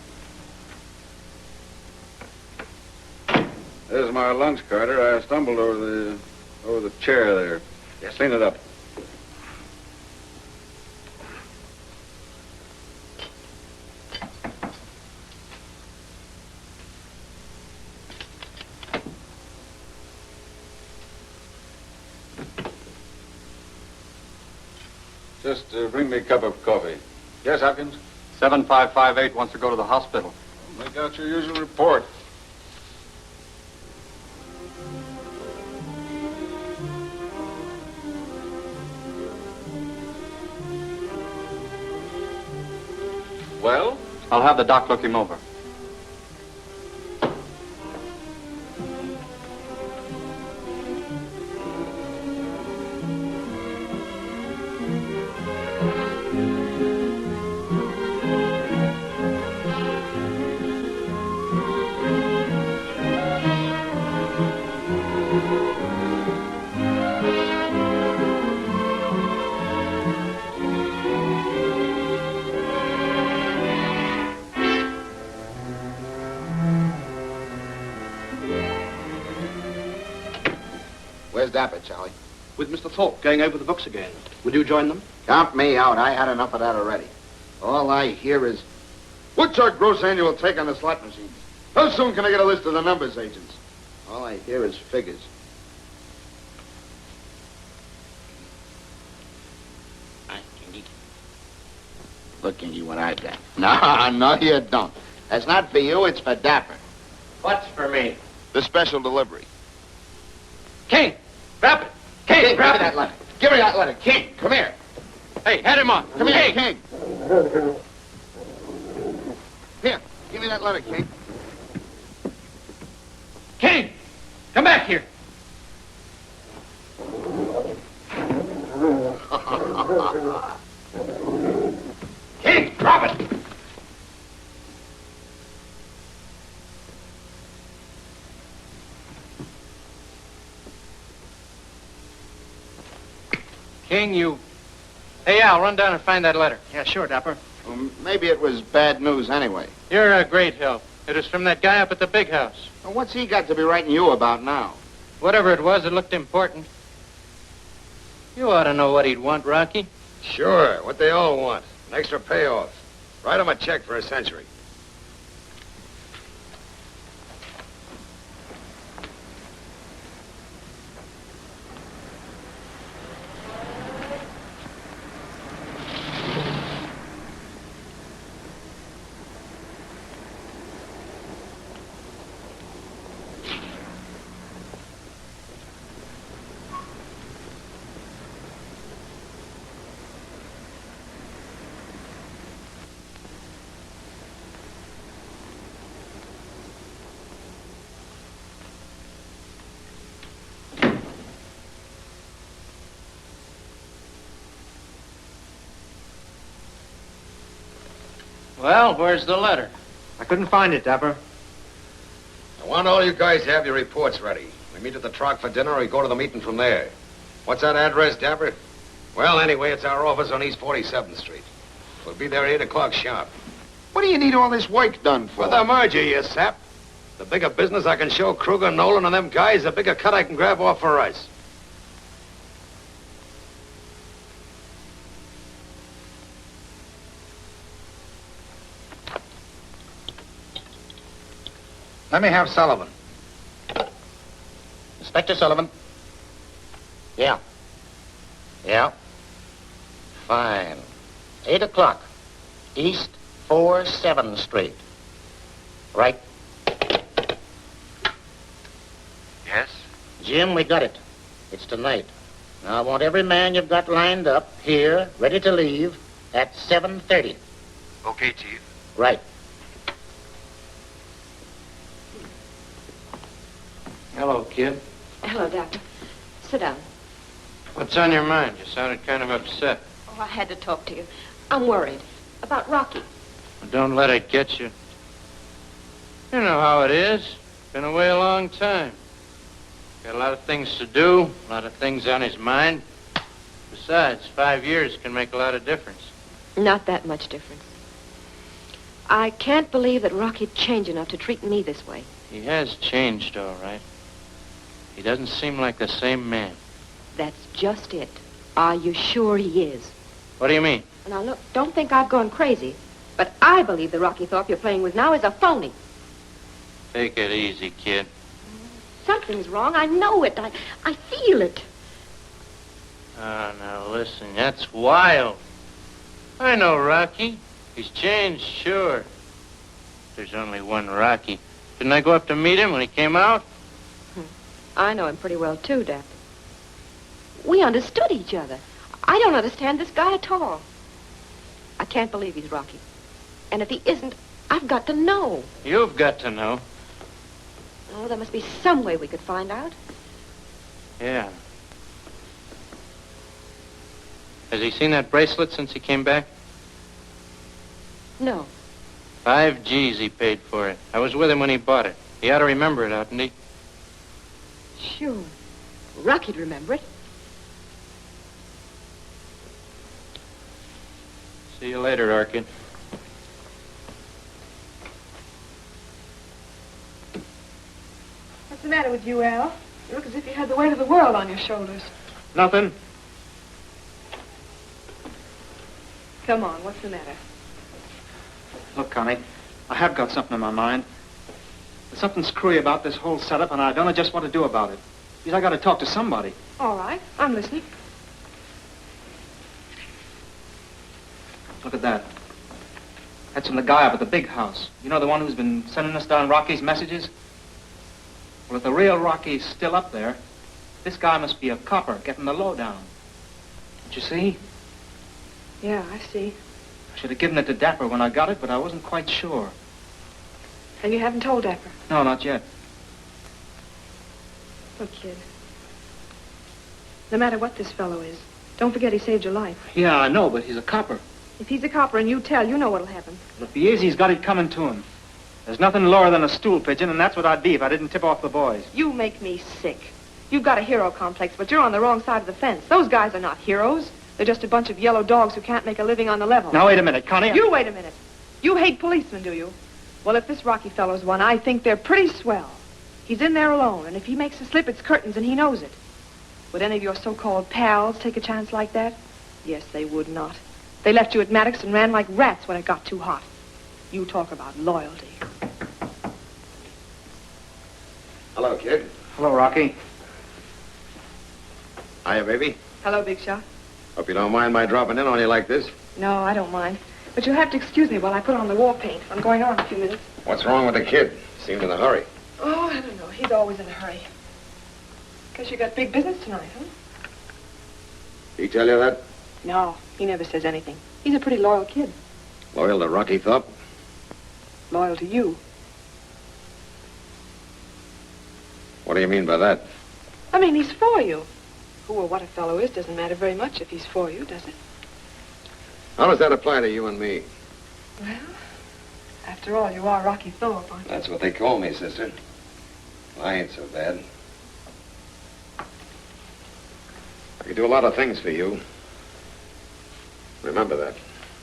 This is my lunch, Carter. I stumbled over the chair there. Yes, clean it up. Just bring me a cup of coffee. Yes, Hopkins? 7558 wants to go to the hospital. Make out your usual report. Well? I'll have the doc look him over. Where's Dapper, Charlie? With Mr. Thorpe going over the books again. Will you join them? Count me out. I had enough of that already. All I hear is, what's our gross annual take on the slot machines? How soon can I get a list of the numbers agents? All I hear is figures. Look, Kingy, what I've got. No, you don't. That's not for you, it's for Dapper. What's for me? The special delivery. King, grab it. King, Grab that letter. Give me that letter. King, come here. Hey, head him on. Come here, King. Here, give me that letter, King. King, come back here. King, drop it. King, you... Hey, Al, run down and find that letter. Yeah, sure, Dapper. Well, maybe it was bad news anyway. You're a great help. It was from that guy up at the big house. Well, what's he got to be writing you about now? Whatever it was, it looked important. You ought to know what he'd want, Rocky. Sure, what they all want. An extra payoff. Write them a check for a century. Well, where's the letter? I couldn't find it, Dapper. I want all you guys to have your reports ready. We meet at the Trout for dinner or we go to the meeting from there. What's that address, Dapper? Well, anyway, it's our office on East 47th Street. We'll be there at 8 o'clock sharp. What do you need all this work done for? For the merger, you sap. The bigger business I can show Kruger, Nolan, and them guys, the bigger cut I can grab off for us. Let me have Sullivan. Inspector Sullivan. Yeah. Yeah. Fine. 8 o'clock. East 47th Street. Right. Yes? Jim, we got it. It's tonight. Now, I want every man you've got lined up here, ready to leave, at 7:30. Okay, Chief. Right. Hello, kid. Hello, Doctor. Sit down. What's on your mind? You sounded kind of upset. Oh, I had to talk to you. I'm worried about Rocky. Well, don't let it get you. You know how it is. Been away a long time. Got a lot of things to do, a lot of things on his mind. Besides, 5 years can make a lot of difference. Not that much difference. I can't believe that Rocky'd change enough to treat me this way. He has changed, all right. He doesn't seem like the same man. That's just it. Are you sure he is? What do you mean? Now, look, don't think I've gone crazy, but I believe the Rocky Thorpe you're playing with now is a phony. Take it easy, kid. Something's wrong. I know it. I feel it. Oh, now listen, that's wild. I know Rocky. He's changed, sure. There's only one Rocky. Didn't I go up to meet him when he came out? I know him pretty well, too, Dap. We understood each other. I don't understand this guy at all. I can't believe he's Rocky. And if he isn't, I've got to know. You've got to know. Oh, there must be some way we could find out. Yeah. Has he seen that bracelet since he came back? No. 5 G's he paid for it. I was with him when he bought it. He ought to remember it, oughtn't he? Sure. Rocky'd remember it. See you later, Orchid. What's the matter with you, Al? You look as if you had the weight of the world on your shoulders. Nothing. Come on, what's the matter? Look, Connie, I have got something in my mind. There's something screwy about this whole setup, and I don't know just what to do about it. Because I got to talk to somebody. All right, I'm listening. Look at that. That's from the guy up at the big house. You know, the one who's been sending us down Rocky's messages? Well, if the real Rocky's still up there, this guy must be a copper getting the lowdown. Don't you see? Yeah, I see. I should have given it to Dapper when I got it, but I wasn't quite sure. And you haven't told Dapper? No, not yet. Look, kid. No matter what this fellow is, don't forget he saved your life. Yeah, I know, but he's a copper. If he's a copper and you tell, you know what'll happen. Well, if he is, he's got it coming to him. There's nothing lower than a stool pigeon, and that's what I'd be if I didn't tip off the boys. You make me sick. You've got a hero complex, but you're on the wrong side of the fence. Those guys are not heroes. They're just a bunch of yellow dogs who can't make a living on the level. Now, wait a minute, Connie. You wait a minute. You hate policemen, do you? Well, if this Rocky fellow's one, I think they're pretty swell. He's in there alone, and if he makes a slip, it's curtains, and he knows it. Would any of your so-called pals take a chance like that? Yes, they would not. They left you at Maddox and ran like rats when it got too hot. You talk about loyalty. Hello, kid. Hello, Rocky. Hiya, baby. Hello, Big Shot. Hope you don't mind my dropping in on you like this. No, I don't mind. But you'll have to excuse me while I put on the war paint. I'm going on in a few minutes. What's wrong with the kid? Seemed in a hurry. Oh, I don't know. He's always in a hurry. Guess you got big business tonight, huh? He tell you that? No, he never says anything. He's a pretty loyal kid. Loyal to Rocky Thorpe? Loyal to you. What do you mean by that? I mean, he's for you. Who or what a fellow is doesn't matter very much if he's for you, does it? How does that apply to you and me? Well, after all, you are Rocky Thorpe, aren't you? That's what they call me, sister. I ain't so bad. I could do a lot of things for you. Remember that.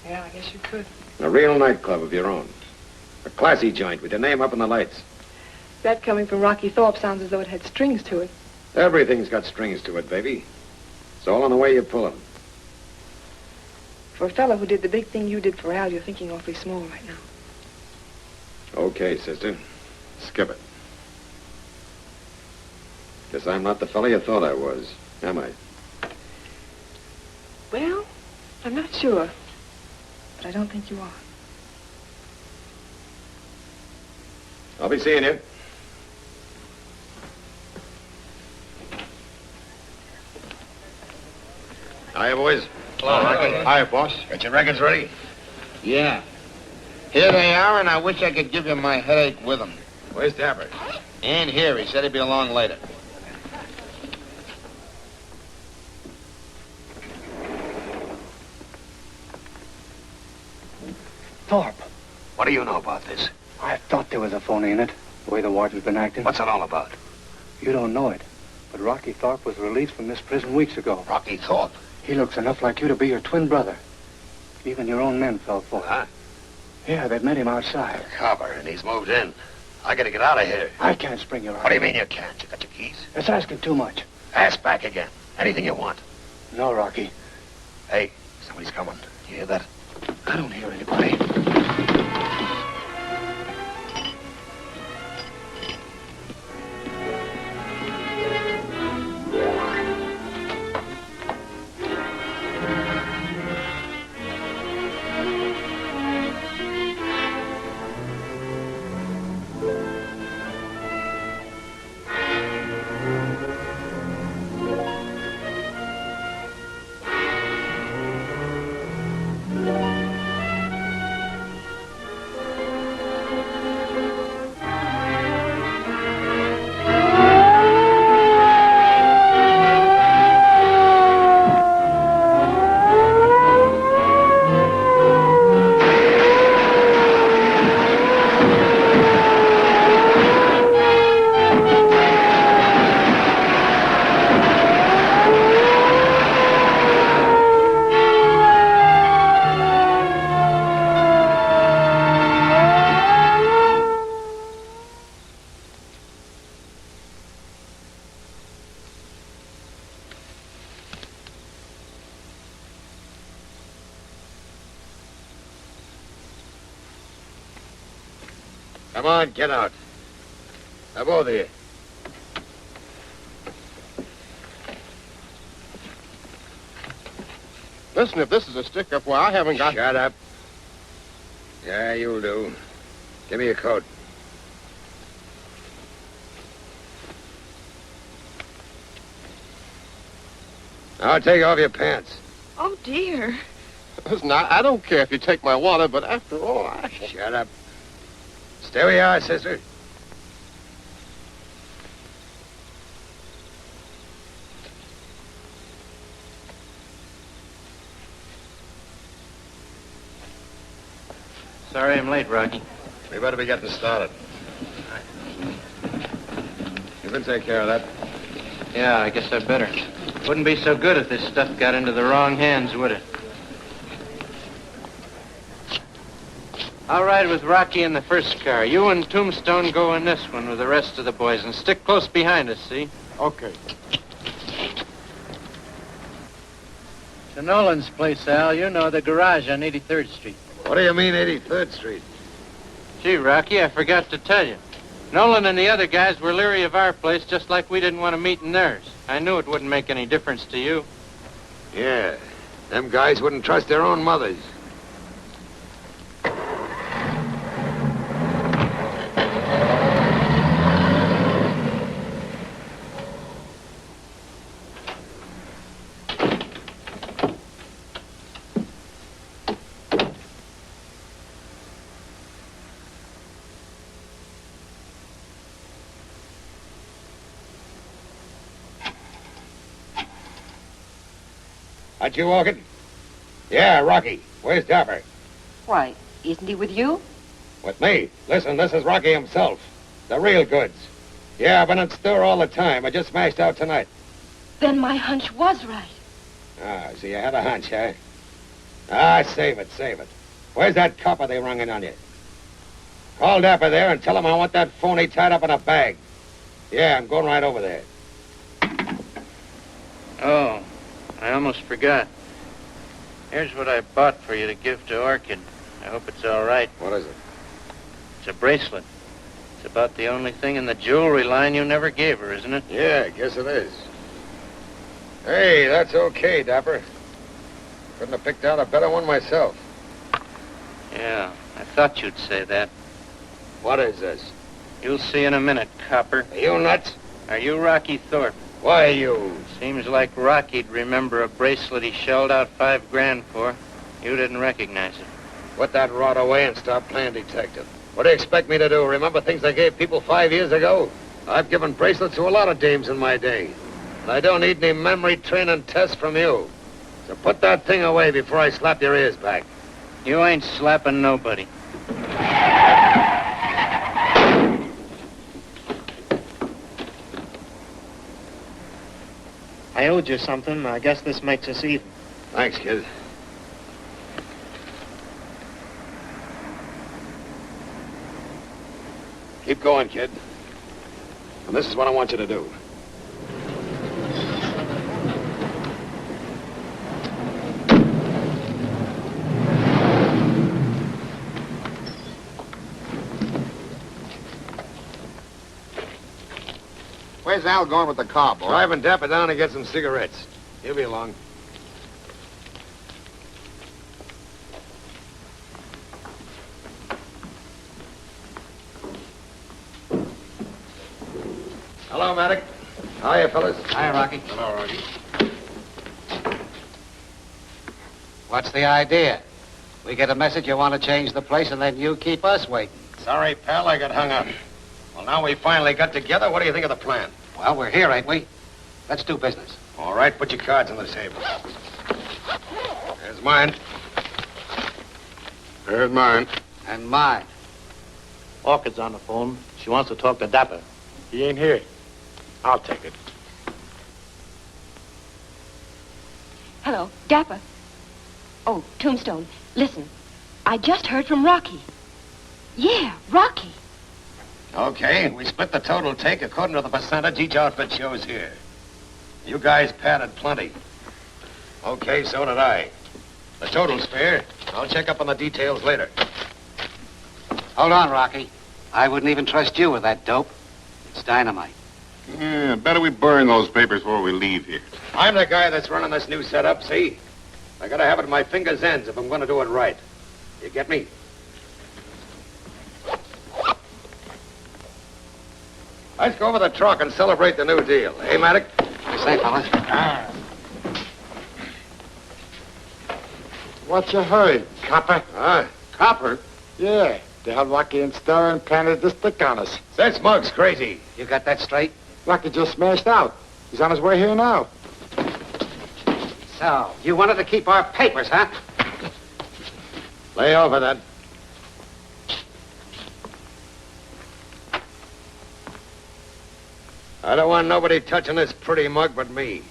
Yeah, I guess you could. A real nightclub of your own. A classy joint with your name up in the lights. That coming from Rocky Thorpe sounds as though it had strings to it. Everything's got strings to it, baby. It's all on the way you pull 'em. For a fellow who did the big thing you did for Al, you're thinking awfully small right now. Okay, sister. Skip it. Guess I'm not the fella you thought I was, am I? Well, I'm not sure. But I don't think you are. I'll be seeing you. Hiya, boys. Hello, Rocky. Hiya, boss. Got your records ready? Yeah. Here they are, and I wish I could give you my headache with them. Where's Dapper? And here, he said he'd be along later. Thorpe, What do you know about this? I thought there was a phony in it, the way the warden's been acting. What's it all about? You don't know it, but Rocky Thorpe was released from this prison weeks ago. Rocky Thorpe? He looks enough like you to be your twin brother. Even your own men fell for him. Huh? Yeah, they've met him outside. Copper, and he's moved in. I gotta get out of here. I can't spring you out. What do you mean you can't? You got your keys? It's asking too much. Ask back again. Anything you want. No, Rocky. Hey, somebody's coming. You hear that? I don't hear anybody. Come on, get out. Now, both of you. Listen, if this is a stick-up, well, I haven't got... Shut up. Yeah, you'll do. Give me your coat. Now take off your pants. Oh, dear. Listen, I don't care if you take my wallet, but after all, I... Shut up. Stay where you are, sister. Sorry I'm late, Rocky. We better be getting started. You can take care of that. Yeah, I guess I better. Wouldn't be so good if this stuff got into the wrong hands, would it? I'll ride with Rocky in the first car. You and Tombstone go in this one with the rest of the boys and stick close behind us, see? Okay. To Nolan's place, Al. You know, the garage on 83rd Street. What do you mean, 83rd Street? Gee, Rocky, I forgot to tell you. Nolan and the other guys were leery of our place just like we didn't want to meet in theirs. I knew it wouldn't make any difference to you. Yeah. Them guys wouldn't trust their own mothers. Aren't you walking? Yeah, Rocky. Where's Dapper? Why, isn't he with you? With me. Listen, this is Rocky himself. The real goods. Yeah, I've been in store all the time. I just smashed out tonight. Then my hunch was right. Ah, so you had a hunch, huh? Ah, save it, save it. Where's that copper they rung in on you? Call Dapper there and tell him I want that phony tied up in a bag. Yeah, I'm going right over there. Oh, I almost forgot. Here's what I bought for you to give to Orchid. I hope it's all right. What is it? It's a bracelet. It's about the only thing in the jewelry line you never gave her, isn't it? Yeah, I guess it is. Hey, that's okay, Dapper. Couldn't have picked out a better one myself. Yeah, I thought you'd say that. What is this? You'll see in a minute, copper. Are you nuts? Are you Rocky Thorpe? Why, you... Seems like Rocky'd remember a bracelet he shelled out $5 grand for. You didn't recognize it. Put that rod away and stop playing detective. What do you expect me to do? Remember things I gave people 5 years ago? I've given bracelets to a lot of dames in my day. And I don't need any memory training tests from you. So put that thing away before I slap your ears back. You ain't slapping nobody. I owed you something. I guess this makes us even. Thanks, kid. Keep going, kid. And this is what I want you to do. Where's Al going with the car, boy? Driving Dapper down to get some cigarettes. He'll be along. Hello, Maddox. Hiya, fellas. Hi, Rocky. Hello, Rocky. What's the idea? We get a message you want to change the place, and then you keep us waiting. Sorry, pal, I got hung up. Well, now we finally got together. What do you think of the plan? Well, we're here, ain't we? Let's do business. All right, put your cards on the table. There's mine. There's mine. And mine. Orchid's on the phone. She wants to talk to Dapper. He ain't here. I'll take it. Hello, Dapper. Oh, Tombstone, listen. I just heard from Rocky. Yeah, Rocky. Okay, we split the total take according to the percentage each outfit shows here. You guys padded plenty. Okay, so did I. The total's fair. I'll check up on the details later. Hold on, Rocky. I wouldn't even trust you with that dope. It's dynamite. Yeah, better we burn those papers before we leave here. I'm the guy that's running this new setup, see? I gotta have it at my fingers' ends if I'm gonna do it right. You get me? Let's go over the truck and celebrate the new deal. Hey, Maddox? Say, fellas. What's your hurry, copper? Huh? Copper? Yeah, they had Rocky and Star and planted the stick on us. That Mug's crazy. You got that straight? Rocky just smashed out. He's on his way here now. So, you wanted to keep our papers, huh? Lay over that. I don't want nobody touching this pretty mug but me.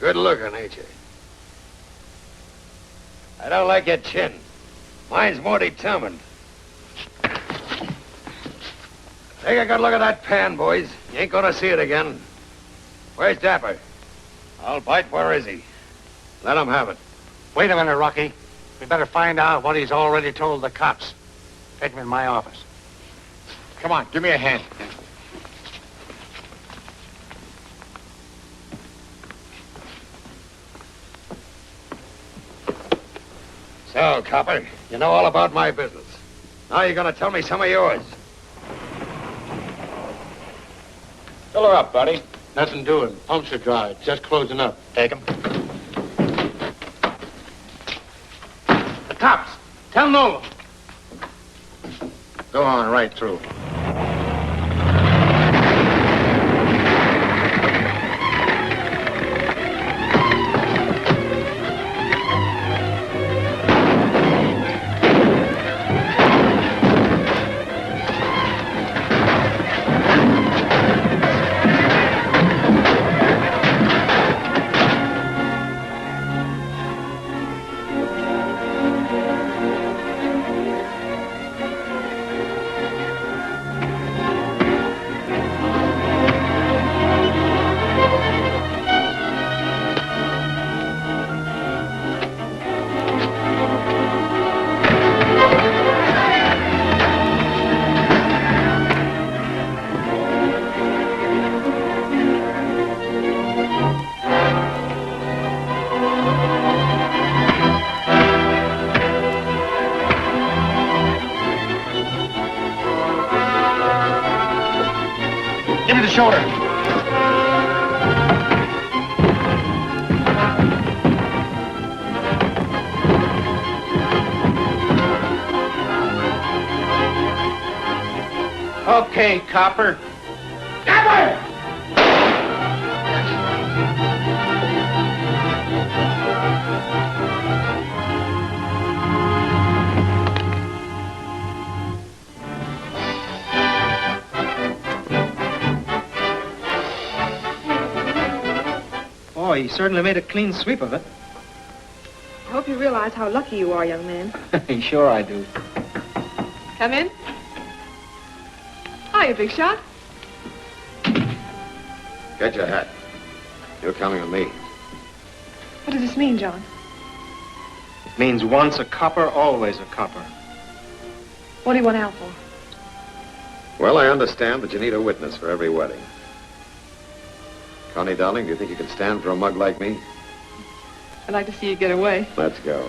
Good looking, ain't you? I don't like your chin. Mine's more determined. Take a good look at that pan, boys. You ain't gonna see it again. Where's Dapper? I'll bite. Where is he? Let him have it. Wait a minute, Rocky. We better find out what he's already told the cops. Take him in my office. Come on, give me a hand. So, copper, you know all about my business. Now you're gonna tell me some of yours. Fill her up, buddy. Nothing doing. Pumps are dry. Just closing up. Take him. The cops. Tell Nolan. Go on, right through. Give me the shoulder. Okay, copper. Dapper! Boy, he certainly made a clean sweep of it. I hope you realize how lucky you are, young man. Sure I do. Come in. Hiya, big shot. Get your hat. You're coming with me. What does this mean, John? It means once a copper, always a copper. What do you want Al for? Well, I understand that you need a witness for every wedding. Connie, darling, do you think you can stand for a mug like me? I'd like to see you get away. Let's go.